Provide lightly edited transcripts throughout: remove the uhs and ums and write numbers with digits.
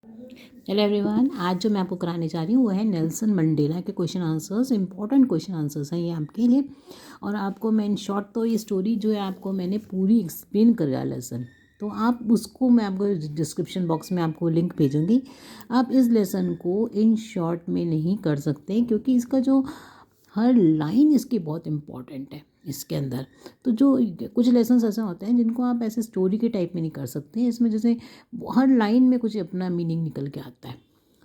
Hello everyone, आज जो मैं आपको कराने जा रही हूँ वो है नेल्सन मंडेला के question answers. Important question answers हैं ये आपके लिए। और आपको मैं इन शॉर्ट तो ये स्टोरी जो है आपको मैंने पूरी एक्सप्लेन कराया लेसन, तो आप उसको मैं आपको डिस्क्रिप्शन बॉक्स में आपको लिंक भेजूँगी। आप इस लेसन को इन शॉर्ट में नहीं कर सकते क्योंकि इसका जो हर लाइन इसकी बहुत इम्पॉर्टेंट है इसके अंदर। तो जो कुछ लेसन्स ऐसे होते हैं जिनको आप ऐसे स्टोरी के टाइप में नहीं कर सकते। इसमें जैसे हर लाइन में कुछ अपना मीनिंग निकल के आता है,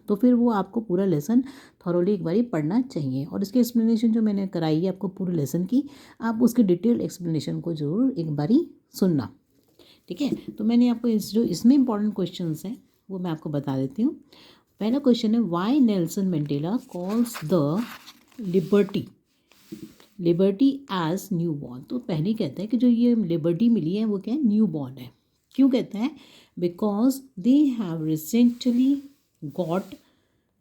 तो फिर वो आपको पूरा लेसन थॉरोली एक बारी पढ़ना चाहिए। और इसकी एक्सप्लेनेशन जो मैंने कराई है आपको पूरे लेसन की, आप उसकी डिटेल एक्सप्लेनेशन को ज़रूर एक बारी सुनना, ठीक है। तो मैंने आपको जो इसमें इंपॉर्टेंट क्वेश्चंस हैं वो मैं आपको बता देती हूँ। पहला क्वेश्चन है, why Nelson Mandela calls the liberty as newborn. तो पहले कहता है कि जो ये लिबर्टी मिली है वो क्या है, न्यू बॉर्न है। क्यों कहता है? Because they have recently got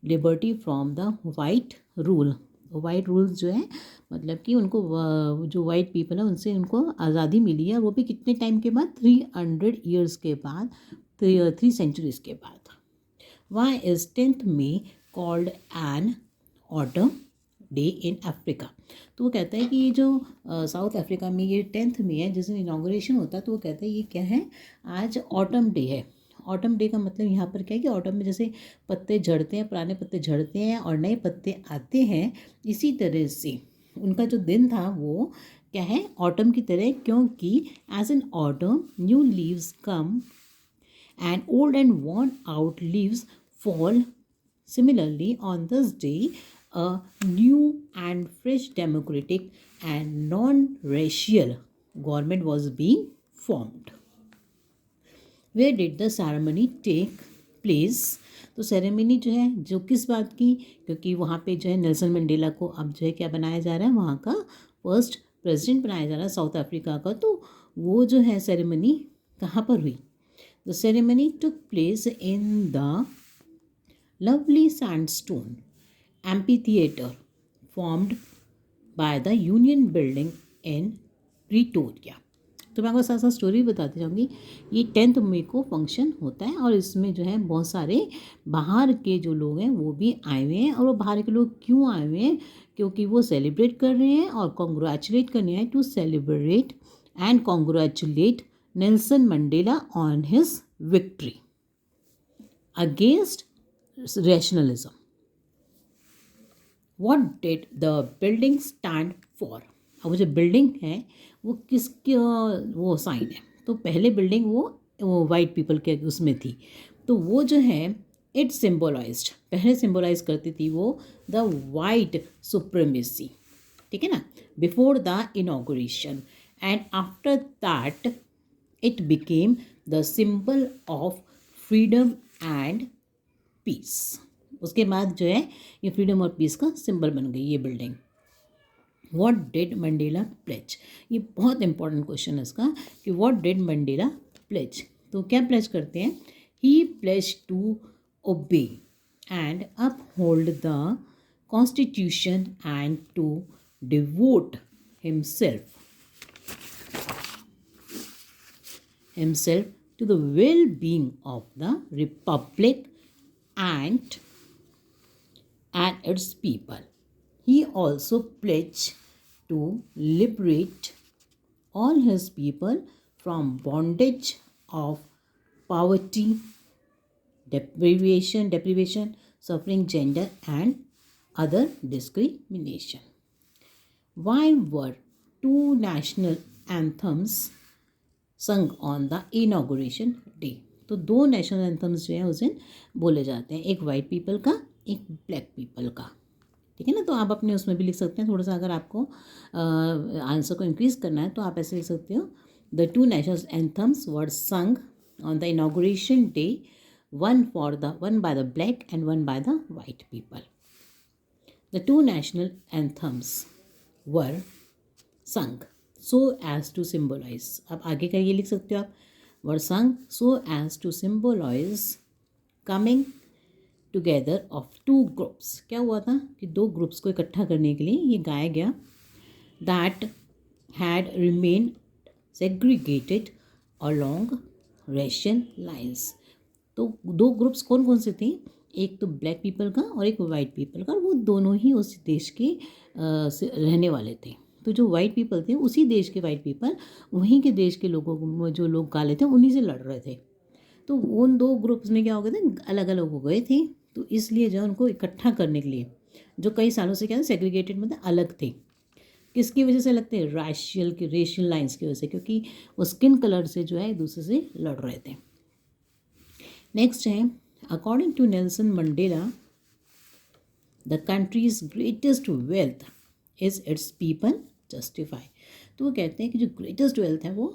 liberty from the white rule. White rules जो है मतलब कि उनको जो वाइट पीपल है उनसे उनको आज़ादी मिली है, वो भी कितने टाइम के बाद, 300 ईयर्स के बाद, 3 सेंचुरीज के बाद। Why is 10th May called an autumn day in Africa. तो वो कहता है कि ये जो साउथ अफ्रीका में ये 10th May है जिस दिन इनाग्रेशन होता है, तो वो कहता है ये क्या है, आज ऑटम डे है। ऑटम डे का मतलब यहाँ पर क्या है कि ऑटम में जैसे पत्ते झड़ते हैं, पुराने पत्ते झड़ते हैं और नए पत्ते आते हैं, इसी तरह से उनका जो दिन था वो क्या है, ऑटम की तरह। क्योंकि as an autumn new leaves come and old and worn out leaves fall. Similarly, on this day, a new and fresh democratic and non-racial government was being formed. Where did the ceremony take place? तो ceremony जो है जो किस बात की, क्योंकि वहाँ पे जो है नेल्सन मंडेला को अब जो है क्या बनाया जा रहा है, वहाँ का फर्स्ट प्रेसिडेंट बनाया जा रहा है साउथ अफ्रीका का। तो वो जो है सेरेमनी कहाँ पर हुई? The ceremony took place in the lovely sandstone amphitheater formed by the Union Building in Pretoria. तो मैं आपको साथ साथ स्टोरी बताती जाऊँगी। ये 10th May को फंक्शन होता है और इसमें जो है बहुत सारे बाहर के जो लोग हैं वो भी आए हुए हैं। और वो बाहर के लोग क्यों आए हुए हैं? क्योंकि वो सेलिब्रेट कर रहे हैं और कॉन्ग्रेचुलेट करने हैं, to celebrate and congratulate Nelson Mandela on his victory against rationalism. What did the building stand for? अब वो जो बिल्डिंग है वो किसकी वो साइन है? तो पहले बिल्डिंग वो वाइट पीपल के उसमें थी, तो वो जो है इट सिम्बोलाइज्ड, पहले सिम्बोलाइज करती थी वो द वाइट सुप्रीमेसी, ठीक है ना, before the inauguration. And after that it became the symbol of freedom and peace. उसके बाद जो है ये फ्रीडम और पीस का सिंबल बन गई ये building. What did Mandela pledge? ये बहुत इंपॉर्टेंट क्वेश्चन है इसका कि what did Mandela pledge? तो क्या प्लेज करते हैं? He pledged to obey and uphold the constitution and to devote himself to the well-being of the republic and its people. He also pledged to liberate all his people from bondage of poverty, deprivation, suffering, gender, and other discrimination. Why were two national anthems संग on the inauguration day? तो 2 national anthems जो हैं उस दिन बोले जाते हैं, एक वाइट पीपल का, एक ब्लैक पीपल का, ठीक है ना। तो आप अपने उसमें भी लिख सकते हैं, थोड़ा सा अगर आपको आंसर को इंक्रीज करना है तो आप ऐसे लिख सकते हो, the 2 national anthems were sung on the inauguration day, one by the black and one by the white people. The 2 national anthems were sung so as to symbolize, अब आगे का ये लिख सकते हो आप, were sung so as to symbolize coming together of 2 groups. क्या हुआ था कि 2 ग्रुप्स को इकट्ठा करने के लिए ये गाया गया, that had remained segregated along racial lines, तो दो ग्रुप्स कौन कौन से थे, एक तो ब्लैक पीपल का और एक वाइट पीपल का, वो दोनों ही उस देश के से रहने वाले थे। तो जो वाइट पीपल थे, उसी देश के वाइट पीपल वहीं के देश के लोगों को, जो लोग काले थे, उन्हीं से लड़ रहे थे। तो उन दो ग्रुप्स में क्या हो गए थे, अलग अलग हो गए थे। तो इसलिए जो है उनको इकट्ठा करने के लिए, जो कई सालों से क्या था सेग्रीगेटेड, मतलब अलग थे। किसकी वजह से अलग थे, रेशियल लाइंस की वजह से, क्योंकि वो स्किन कलर से जो है एक दूसरे से लड़ रहे थे। नेक्स्ट है, according to Nelson Mandela, the country's greatest wealth is its people justify. तो वो कहते हैं कि जो ग्रेटेस्ट वेल्थ है वो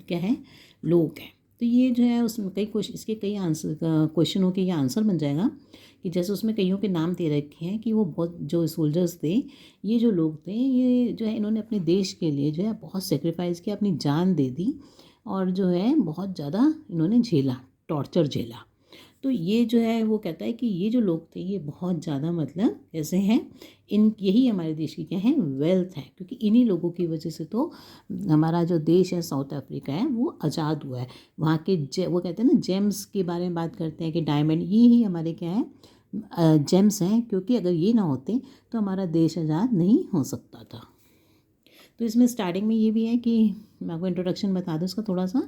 क्या है, लोग हैं। तो ये जो है उसमें कई क्वेश्चन, इसके कई आंसर क्वेश्चनों के ये आंसर बन जाएगा कि जैसे उसमें कईयों के नाम दे रखे हैं कि वो बहुत जो सोल्जर्स थे, ये जो लोग थे, ये जो है इन्होंने अपने देश के लिए जो है बहुत सेक्रीफाइस किया, अपनी जान दे दी, और जो है बहुत ज़्यादा इन्होंने झेला, टॉर्चर झेला। तो ये जो है वो कहता है कि ये जो लोग थे ये बहुत ज़्यादा मतलब कैसे हैं, इन यही हमारे देश की क्या है, वेल्थ है, क्योंकि इन्हीं लोगों की वजह से तो हमारा जो देश है साउथ अफ्रीका है वो आज़ाद हुआ है। वहाँ के वो कहते हैं ना, जेम्स के बारे में बात करते हैं कि डायमंड ये ही हमारे क्या है, जेम्स हैं, क्योंकि अगर ये ना होते तो हमारा देश आज़ाद नहीं हो सकता था। तो इसमें स्टार्टिंग में ये भी है कि मैं आपको इंट्रोडक्शन बता दूँ इसका थोड़ा सा,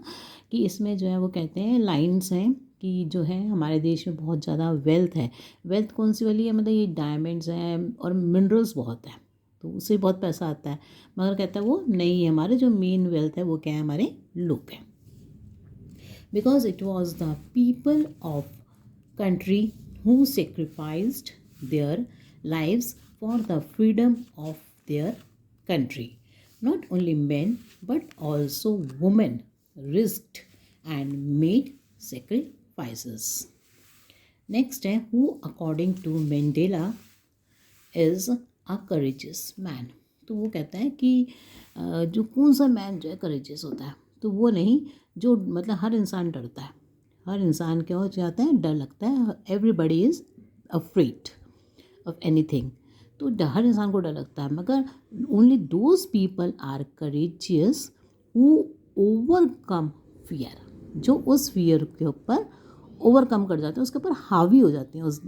कि इसमें जो है वो कहते हैं लाइन्स हैं कि जो है हमारे देश में बहुत ज़्यादा वेल्थ है। वेल्थ कौन सी वाली है, मतलब ये डायमंड्स हैं और मिनरल्स बहुत है, तो उससे बहुत पैसा आता है। मगर कहता है वो नहीं है, हमारे जो मेन वेल्थ है वो क्या है, हमारे लोग हैं। Because it was the people of country who sacrificed their lives for the freedom of their country. Not only men but also women risked and made sacrifices. Next है, who according to Mandela is a courageous man. तो वो कहता है कि जो कौन सा man जो है करेजियस होता है, तो वो नहीं जो, मतलब हर इंसान डरता है, हर इंसान क्या हो जाता है, डर लगता है, everybody is afraid of anything. तो हर इंसान को डर लगता है, मगर only those people are courageous who overcome fear, जो उस फियर के ऊपर ओवरकम कर जाते हैं, उसके ऊपर हावी हो जाते हैं, उस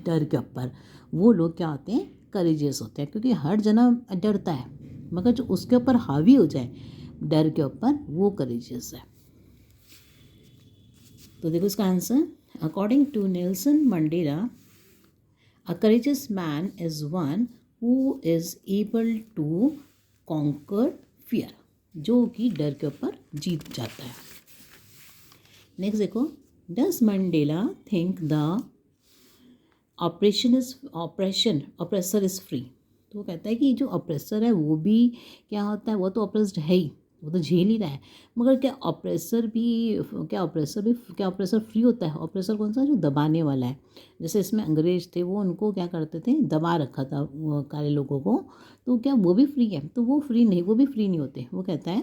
डर के ऊपर, वो लोग क्या होते हैं, करेजियस होते हैं। क्योंकि हर जना डरता है, मगर जो उसके ऊपर हावी हो जाए डर के ऊपर, वो करेजियस है। तो देखो इसका answer, according to Nelson Mandela, a courageous man is one who is able to conquer fear, जो कि डर के ऊपर जीत जाता है। नेक्स्ट देखो, does Mandela think the oppressor is free. तो वो कहता है कि जो ऑपरेसर है वो भी क्या होता है, वो तो ऑपरेस्ड है ही, वो तो झेल ही रहा है, मगर क्या ऑपरेसर फ्री होता है। ऑपरेसर कौन सा, जो दबाने वाला है। जैसे इसमें अंग्रेज थे, वो उनको क्या करते थे, दबा रखा था वो काले लोगों को, तो क्या वो भी फ्री है, तो वो फ्री नहीं, वो भी फ्री नहीं होते। वो कहता है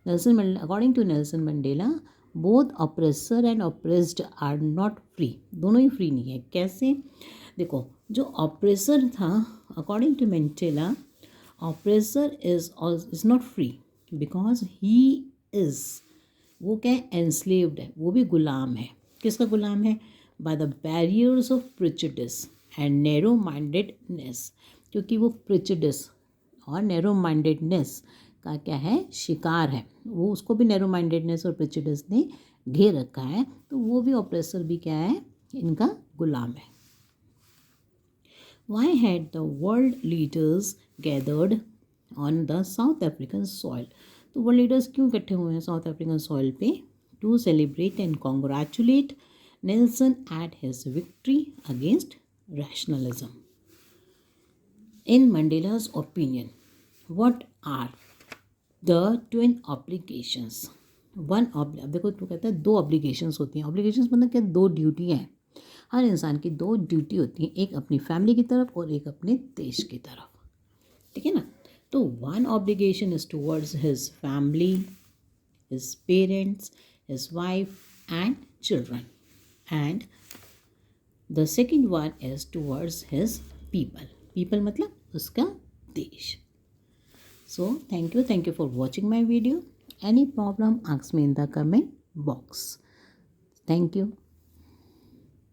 according to Nelson Mandela, both oppressor and oppressed are not free, दोनों ही फ्री नहीं है। कैसे, देखो जो ऑपरेसर था, according to Mandela, oppressor is not free because he is, वो क्या है, एनस्लेव्ड है, वो भी गुलाम है। किसका गुलाम है, by the barriers of prejudice and narrow mindedness, क्योंकि वो प्रिजुडिस और नैरो माइंडेडनेस का क्या है, शिकार है। वो उसको भी नैरो माइंडेडनेस और प्रिजुडिस ने घेर रखा है, तो वो भी ऑपरेसर भी क्या है, इनका गुलाम है। Why had the world leaders gathered on the South African soil? तो वर्ल्ड लीडर्स क्यों इकट्ठे हुए हैं साउथ अफ्रीकन सॉइल पे, to celebrate and congratulate Nelson at his victory against rationalism. In Mandela's opinion, what are the twin obligations? देखो तो कहता है दो ऑब्लिगेशंस होती हैं। ऑब्लिगेशंस मतलब क्या, दो ड्यूटी हैं, हर इंसान की दो ड्यूटी होती हैं, एक अपनी फैमिली की तरफ और एक अपने देश की तरफ, ठीक है ना। तो one obligation is towards his family, his parents, his wife and children, and the second one is towards his people मतलब उसका देश। So thank you for watching my video. Any problem, ask me in the comment box. Thank you.